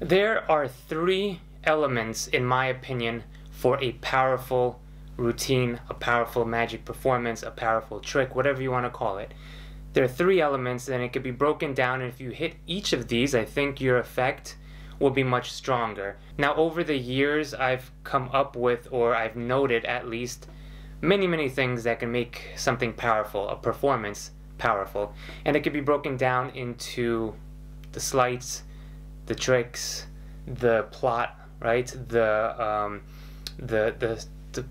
There are three elements, in my opinion, for a powerful routine, a powerful magic performance, a powerful trick, whatever you want to call it. There are three elements, and it could be broken down, and if you hit each of these, I think your effect will be much stronger. Now, over the years, I've come up with, or I've noted at least, many things that can make something powerful, a performance powerful. And it could be broken down into the sleights, the tricks, the plot, right? The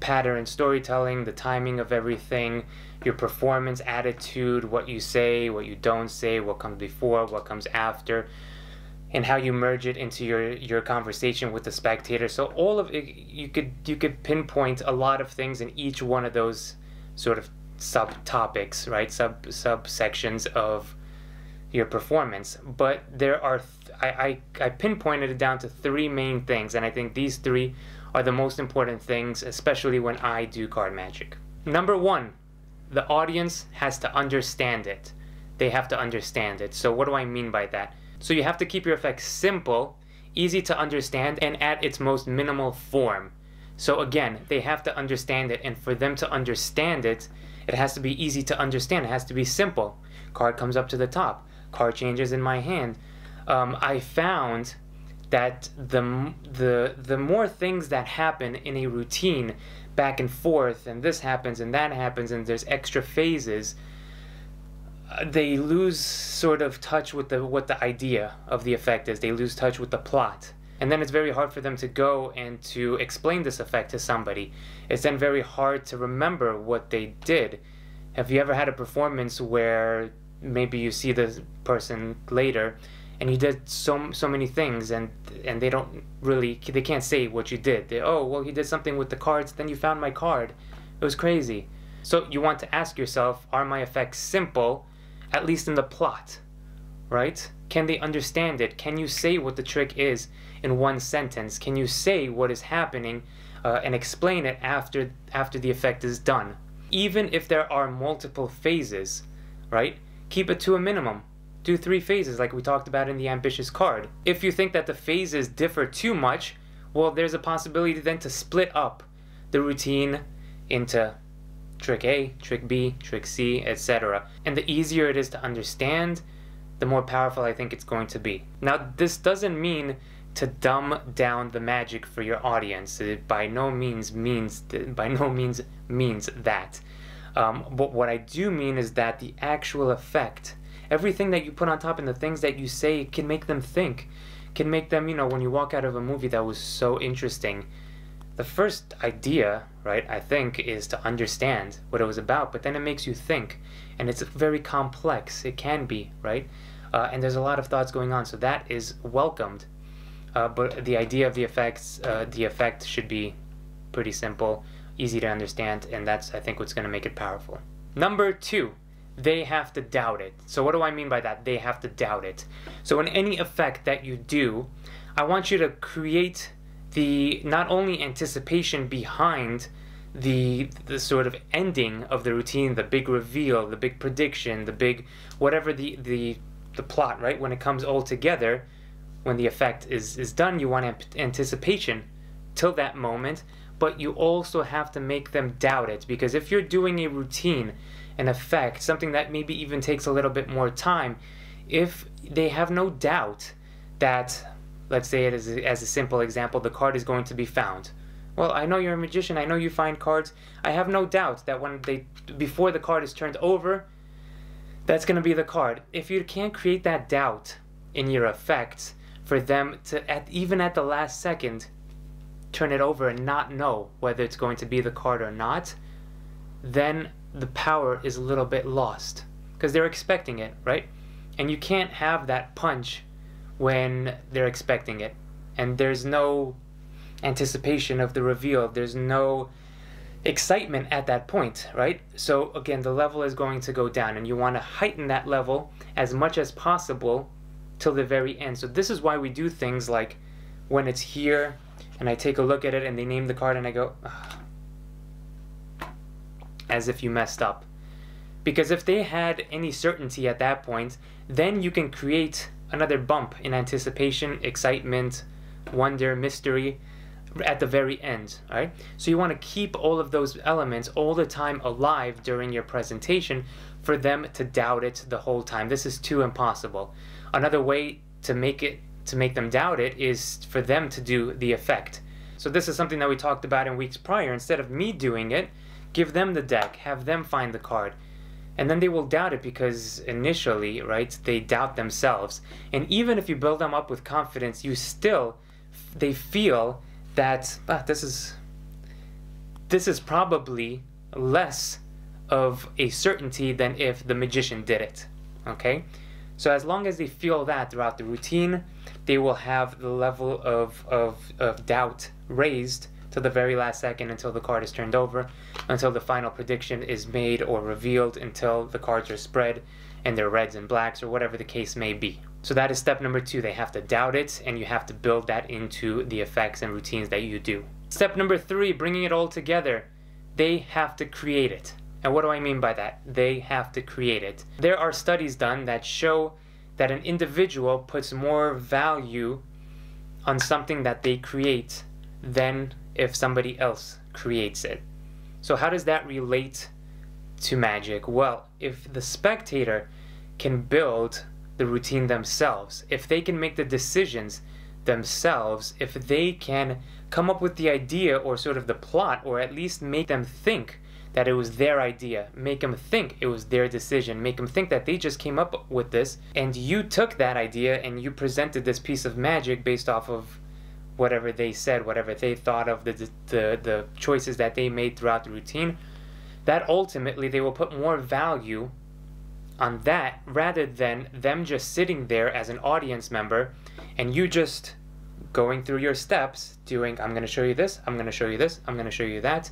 pattern, storytelling, the timing of everything, your performance attitude, what you say, what you don't say, what comes before, what comes after, and how you merge it into your conversation with the spectator. So all of it, you could pinpoint a lot of things in each one of those sort of subtopics, right? Subsections of your performance. But there are I pinpointed it down to three main things, and I think these three are the most important things, especially when I do card magic. Number one, the audience has to understand it. They have to understand it. So what do I mean by that? So you have to keep your effect simple, easy to understand, and at its most minimal form. So again, they have to understand it, and for them to understand it, it has to be easy to understand. It has to be simple. Card comes up to the top. Card changes in my hand. I found that the more things that happen in a routine, back and forth, and this happens and that happens, and there's extra phases, they lose sort of touch with what the idea of the effect is. They lose touch with the plot. And then it's very hard for them to go and to explain this effect to somebody. It's then very hard to remember what they did. Have you ever had a performance where maybe you see the person later and you did so many things, and they can't say what you did. Oh, well, he did something with the cards, then you found my card. It was crazy. So you want to ask yourself, are my effects simple, at least in the plot, right? Can they understand it? Can you say what the trick is in one sentence? Can you say what is happening and explain it after the effect is done? Even if there are multiple phases, right? Keep it to a minimum. Do 3 phases like we talked about in the ambitious card. If you think that the phases differ too much, well, there's a possibility then to split up the routine into trick A, trick B, trick C, etc. And the easier it is to understand, the more powerful I think it's going to be. Now, this doesn't mean to dumb down the magic for your audience. It by no means means that. But what I do mean is that the actual effect, everything that you put on top and the things that you say can make them think, can make them, when you walk out of a movie that was so interesting, the first idea, right, I think, is to understand what it was about, but then it makes you think, and it's very complex. It can be, right? And there's a lot of thoughts going on, so that is welcomed. But the idea of the effect should be pretty simple, easy to understand, and that's, I think, what's going to make it powerful. Number 2, they have to doubt it. So what do I mean by that? They have to doubt it. So in any effect that you do, I want you to create the not only anticipation behind the sort of ending of the routine, the big reveal, the big prediction, the big whatever the plot, right? When it comes all together, when the effect is done, you want anticipation till that moment, but you also have to make them doubt it, because if you're doing a routine, an effect, something that maybe even takes a little bit more time, if they have no doubt that, let's say it as a simple example, the card is going to be found. Well, I know you're a magician, I know you find cards, I have no doubt that before the card is turned over, that's going to be the card. If you can't create that doubt in your effects for them to, even at the last second, turn it over and not know whether it's going to be the card or not, then the power is a little bit lost, because they're expecting it, right? And you can't have that punch when they're expecting it, and there's no anticipation of the reveal, there's no excitement at that point, right? So again, the level is going to go down, and you want to heighten that level as much as possible till the very end. So this is why we do things like when it's here and I take a look at it and they name the card and I go, ugh, as if you messed up. Because if they had any certainty at that point, then you can create another bump in anticipation, excitement, wonder, mystery at the very end, right? So you want to keep all of those elements all the time alive during your presentation for them to doubt it the whole time. This is too impossible. Another way to make them doubt it is for them to do the effect. So this is something that we talked about in weeks prior. Instead of me doing it, give them the deck, have them find the card. And then they will doubt it because initially, right, they doubt themselves. And even if you build them up with confidence, they feel that this is probably less of a certainty than if the magician did it, okay? So as long as they feel that throughout the routine, they will have the level of doubt raised to the very last second until the card is turned over, until the final prediction is made or revealed, until the cards are spread and they're reds and blacks or whatever the case may be. So that is step number 2. They have to doubt it, and you have to build that into the effects and routines that you do. Step number 3, bringing it all together. They have to create it. And what do I mean by that? They have to create it. There are studies done that show that an individual puts more value on something that they create than if somebody else creates it. So how does that relate to magic? Well, if the spectator can build the routine themselves, if they can make the decisions themselves, if they can come up with the idea or sort of the plot, or at least make them think that it was their idea, make them think it was their decision, make them think that they just came up with this, and you took that idea and you presented this piece of magic based off of whatever they said, whatever they thought of, the choices that they made throughout the routine, that ultimately they will put more value on that rather than them just sitting there as an audience member and you just going through your steps, doing, I'm going to show you this, I'm going to show you this, I'm going to show you that,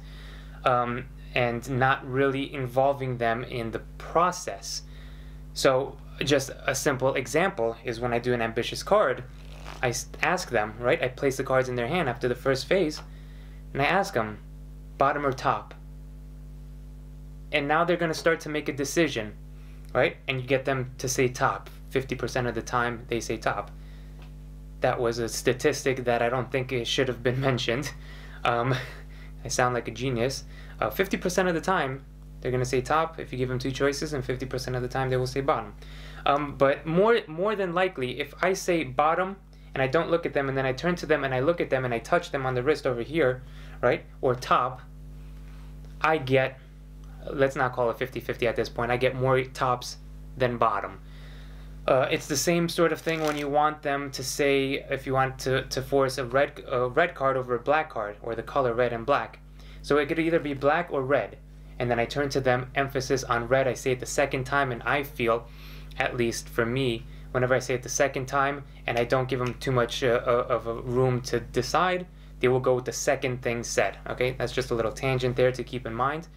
and not really involving them in the process. So just a simple example is when I do an ambitious card, I ask them, right? I place the cards in their hand after the first phase, and I ask them, bottom or top? And now they're going to start to make a decision, right? And you get them to say top. 50% of the time they say top. That was a statistic that I don't think it should have been mentioned. I sound like a genius. 50% of the time they're going to say top if you give them 2 choices, and 50% of the time they will say bottom. But more than likely, if I say bottom and I don't look at them and then I turn to them and I look at them and I touch them on the wrist over here, right, or top, I get, let's not call it 50-50 at this point, I get more tops than bottom. It's the same sort of thing when you want them to say, if you want to force a red card over a black card, or the color red and black. So it could either be black or red. And then I turn to them, emphasis on red, I say it the second time, and I feel, at least for me, whenever I say it the second time and I don't give them too much of a room to decide, they will go with the second thing said. Okay, that's just a little tangent there to keep in mind.